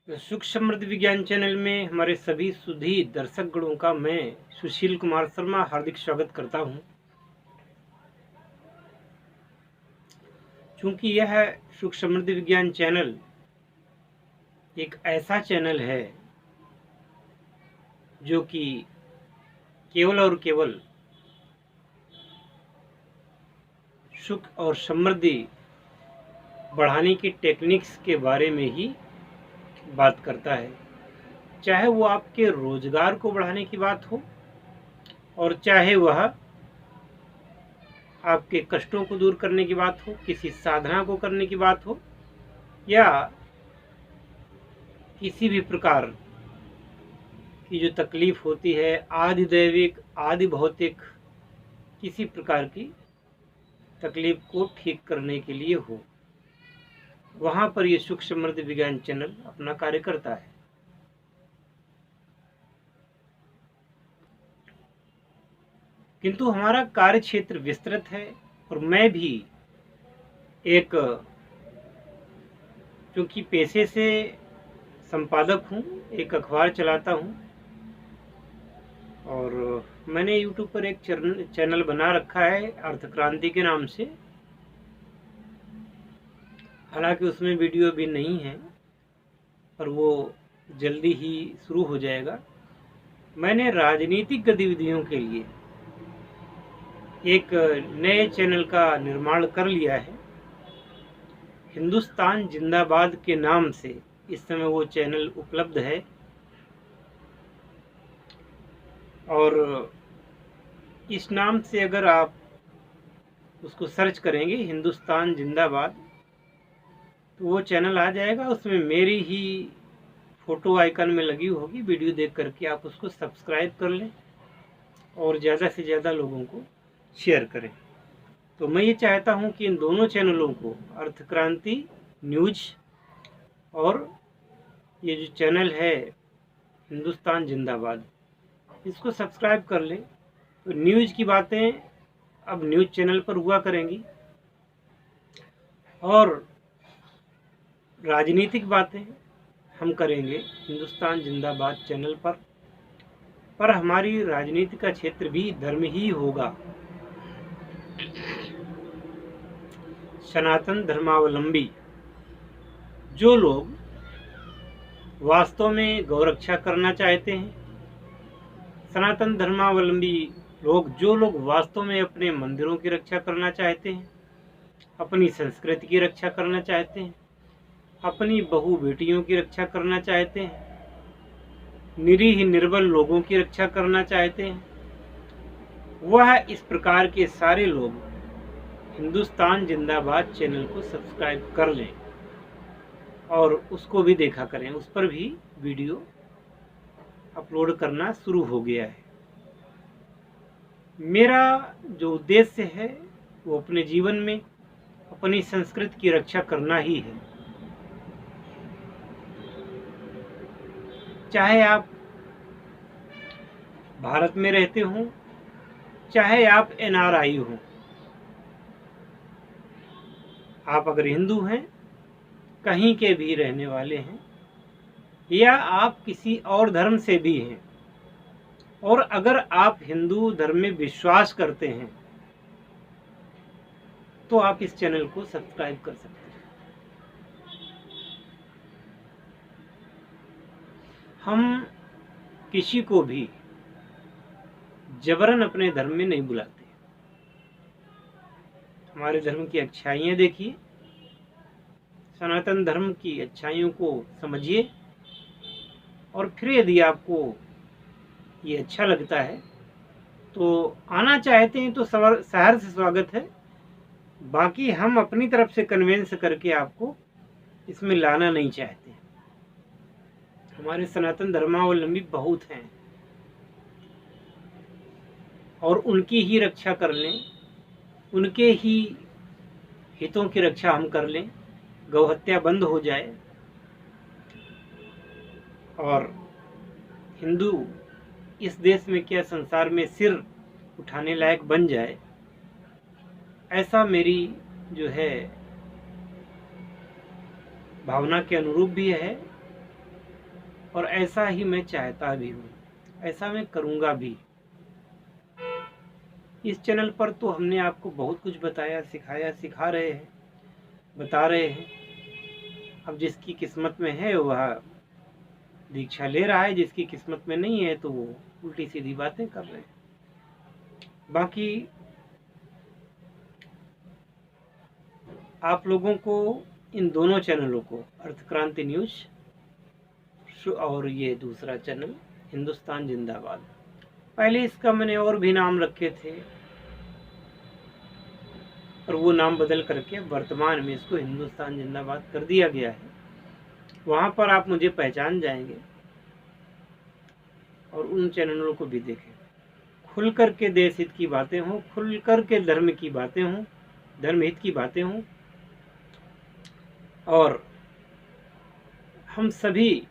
तो सुख समृद्धि विज्ञान चैनल में हमारे सभी सुधी दर्शक गणों का मैं सुशील कुमार शर्मा हार्दिक स्वागत करता हूं। चूंकि यह सुख समृद्धि विज्ञान चैनल एक ऐसा चैनल है जो कि केवल और केवल सुख और समृद्धि बढ़ाने की टेक्निक्स के बारे में ही बात करता है, चाहे वो आपके रोजगार को बढ़ाने की बात हो और चाहे वह आपके कष्टों को दूर करने की बात हो, किसी साधना को करने की बात हो, या किसी भी प्रकार की जो तकलीफ होती है आदि दैविक आदि भौतिक किसी प्रकार की तकलीफ को ठीक करने के लिए हो, वहां पर ये सुख समृद्धि विज्ञान चैनल अपना कार्य करता है। किंतु हमारा कार्य क्षेत्र विस्तृत है और मैं भी एक चूंकि पेशे से संपादक हूँ, एक अखबार चलाता हूँ और मैंने यूट्यूब पर एक चैनल बना रखा है अर्थ क्रांति के नाम से। हालांकि उसमें वीडियो भी नहीं है पर वो जल्दी ही शुरू हो जाएगा। मैंने राजनीतिक गतिविधियों के लिए एक नए चैनल का निर्माण कर लिया है, हिंदुस्तान जिंदाबाद के नाम से इस समय वो चैनल उपलब्ध है। और इस नाम से अगर आप उसको सर्च करेंगे हिंदुस्तान जिंदाबाद तो वो चैनल आ जाएगा। उसमें मेरी ही फोटो आइकन में लगी होगी, वीडियो देख करके आप उसको सब्सक्राइब कर लें और ज़्यादा से ज़्यादा लोगों को शेयर करें। तो मैं ये चाहता हूँ कि इन दोनों चैनलों को, अर्थ क्रांति न्यूज और ये जो चैनल है हिंदुस्तान जिंदाबाद, इसको सब्सक्राइब कर लें। तो न्यूज की बातें अब न्यूज चैनल पर हुआ करेंगी और राजनीतिक बातें हम करेंगे हिंदुस्तान जिंदाबाद चैनल पर हमारी राजनीति का क्षेत्र भी धर्म ही होगा। सनातन धर्मावलंबी जो लोग वास्तव में गौरक्षा करना चाहते हैं, सनातन धर्मावलंबी जो लोग वास्तव में अपने मंदिरों की रक्षा करना चाहते हैं, अपनी संस्कृति की रक्षा करना चाहते हैं, अपनी बहु बेटियों की रक्षा करना चाहते हैं, निरीह निर्बल लोगों की रक्षा करना चाहते हैं, वह इस प्रकार के सारे लोग हिंदुस्तान जिंदाबाद चैनल को सब्सक्राइब कर लें और उसको भी देखा करें। उस पर भी वीडियो अपलोड करना शुरू हो गया है। मेरा जो उद्देश्य है वो अपने जीवन में अपनी संस्कृति की रक्षा करना ही है। चाहे आप भारत में रहते हों, चाहे आप NRI हो, आप अगर हिंदू हैं, कहीं के भी रहने वाले हैं, या आप किसी और धर्म से भी हैं, और अगर आप हिंदू धर्म में विश्वास करते हैं तो आप इस चैनल को सब्सक्राइब कर सकते हैं। हम किसी को भी जबरन अपने धर्म में नहीं बुलाते। हमारे धर्म की अच्छाइयाँ देखिए, सनातन धर्म की अच्छाइयों को समझिए और फिर यदि आपको ये अच्छा लगता है तो आना चाहते हैं तो शहर से स्वागत है। बाकी हम अपनी तरफ से कन्वेंस करके आपको इसमें लाना नहीं चाहते। हमारे सनातन धर्मावलंबी बहुत हैं और उनकी ही रक्षा कर लें, उनके ही हितों की रक्षा हम कर लें, गौहत्या बंद हो जाए और हिंदू इस देश में क्या संसार में सिर उठाने लायक बन जाए, ऐसा मेरी जो है भावना के अनुरूप भी है और ऐसा ही मैं चाहता भी हूँ, ऐसा मैं करूँगा भी। इस चैनल पर तो हमने आपको बहुत कुछ बताया, सिखाया, सिखा रहे हैं, बता रहे हैं। अब जिसकी किस्मत में है वह दीक्षा ले रहा है, जिसकी किस्मत में नहीं है तो वो उल्टी सीधी बातें कर रहे हैं। बाकी आप लोगों को इन दोनों चैनलों को, अर्थ क्रांति न्यूज और ये दूसरा चैनल हिंदुस्तान जिंदाबाद, पहले इसका मैंने और भी नाम रखे थे और वो नाम बदल करके वर्तमान में इसको हिंदुस्तान जिंदाबाद कर दिया गया है। वहाँ पर आप मुझे पहचान जाएंगे और उन चैनलों को भी देखें। खुल कर के देश हित की बातें हों, खुल कर के धर्म की बातें हों, धर्म हित की बातें हों, और हम सभी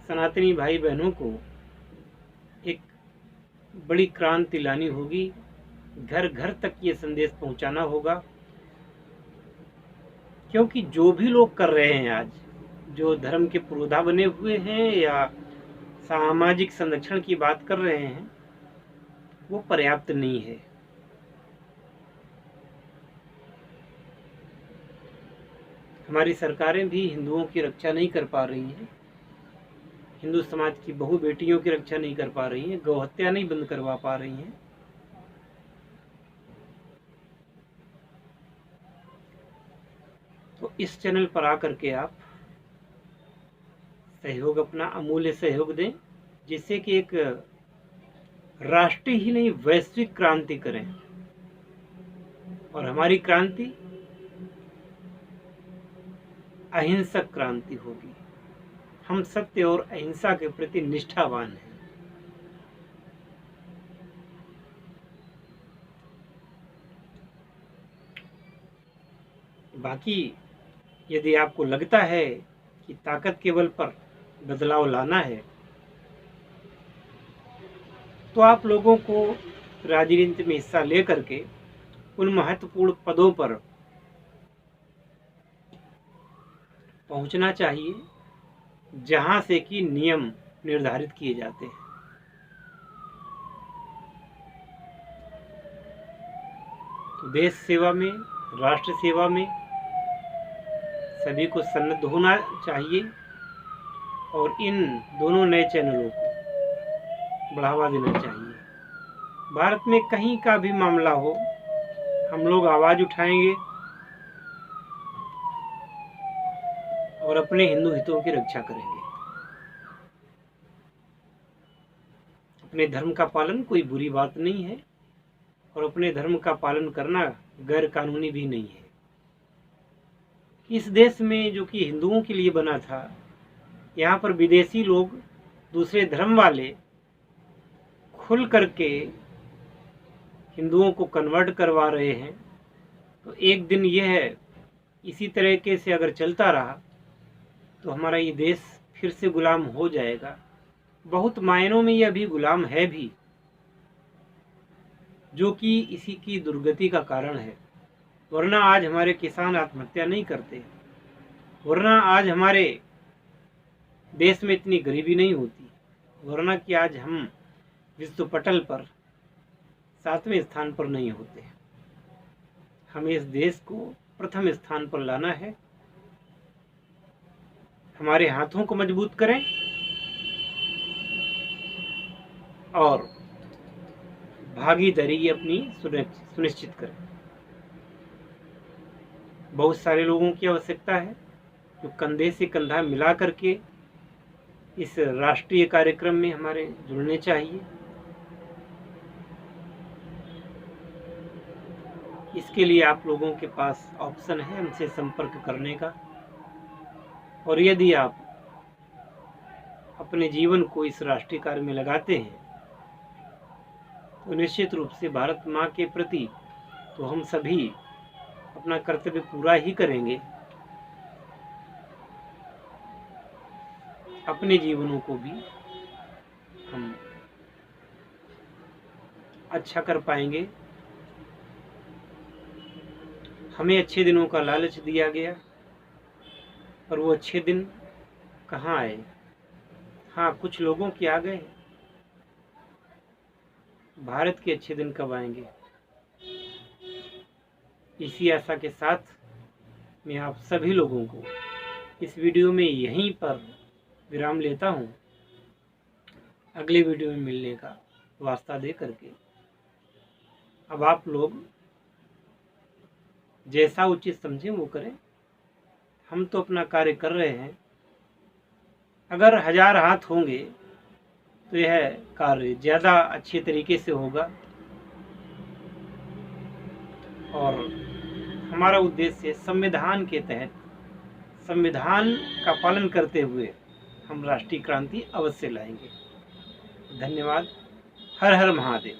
सनातनी भाई बहनों को एक बड़ी क्रांति लानी होगी। घर घर तक ये संदेश पहुंचाना होगा, क्योंकि जो भी लोग कर रहे हैं आज, जो धर्म के पुरोधा बने हुए हैं या सामाजिक संरक्षण की बात कर रहे हैं, वो पर्याप्त नहीं है। हमारी सरकारें भी हिंदुओं की रक्षा नहीं कर पा रही हैं, हिंदू समाज की बहु बेटियों की रक्षा नहीं कर पा रही हैं, गौहत्या नहीं बंद करवा पा रही हैं। तो इस चैनल पर आकर के आप सहयोग, अपना अमूल्य सहयोग दें, जिससे कि एक राष्ट्रीय ही नहीं वैश्विक क्रांति करें। और हमारी क्रांति अहिंसक क्रांति होगी। हम सत्य और अहिंसा के प्रति निष्ठावान हैं। बाकी यदि आपको लगता है कि ताकत के बल पर बदलाव लाना है, तो आप लोगों को राजनीति में हिस्सा लेकर के उन महत्वपूर्ण पदों पर पहुंचना चाहिए जहां से कि नियम निर्धारित किए जाते हैं। तो देश सेवा में, राष्ट्र सेवा में सभी को सन्नद्ध होना चाहिए और इन दोनों नए चैनलों को बढ़ावा देना चाहिए। भारत में कहीं का भी मामला हो, हम लोग आवाज उठाएंगे और अपने हिंदू हितों की रक्षा करेंगे। अपने धर्म का पालन कोई बुरी बात नहीं है और अपने धर्म का पालन करना गैर कानूनी भी नहीं है। इस देश में जो कि हिंदुओं के लिए बना था, यहाँ पर विदेशी लोग, दूसरे धर्म वाले खुल करके हिंदुओं को कन्वर्ट करवा रहे हैं। तो एक दिन यह है, इसी तरीके से अगर चलता रहा तो हमारा ये देश फिर से गुलाम हो जाएगा। बहुत मायनों में यह भी गुलाम है भी, जो कि इसी की दुर्गति का कारण है। वरना आज हमारे किसान आत्महत्या नहीं करते, वरना आज हमारे देश में इतनी गरीबी नहीं होती, वरना कि आज हम विश्व पटल पर 7वें स्थान पर नहीं होते। हमें इस देश को प्रथम स्थान पर लाना है। हमारे हाथों को मजबूत करें और भागीदारी अपनी सुनिश्चित करें। बहुत सारे लोगों की आवश्यकता है जो कंधे से कंधा मिला करके इस राष्ट्रीय कार्यक्रम में हमारे जुड़ने चाहिए। इसके लिए आप लोगों के पास ऑप्शन है हमसे संपर्क करने का, और यदि आप अपने जीवन को इस राष्ट्रीय कार्य में लगाते हैं तो निश्चित रूप से भारत माँ के प्रति तो हम सभी अपना कर्तव्य पूरा ही करेंगे, अपने जीवनों को भी हम अच्छा कर पाएंगे। हमें अच्छे दिनों का लालच दिया गया, पर वो अच्छे दिन कहाँ आए। हाँ, कुछ लोगों के आ गए हैं। भारत के अच्छे दिन कब आएंगे, इसी आशा के साथ मैं आप सभी लोगों को इस वीडियो में यहीं पर विराम लेता हूँ। अगले वीडियो में मिलने का वास्ता दे करके अब आप लोग जैसा उचित समझें वो करें। हम तो अपना कार्य कर रहे हैं। अगर 1000 हाथ होंगे तो यह कार्य ज़्यादा अच्छे तरीके से होगा और हमारा उद्देश्य संविधान के तहत संविधान का पालन करते हुए हम राष्ट्रीय क्रांति अवश्य लाएंगे। धन्यवाद। हर हर महादेव।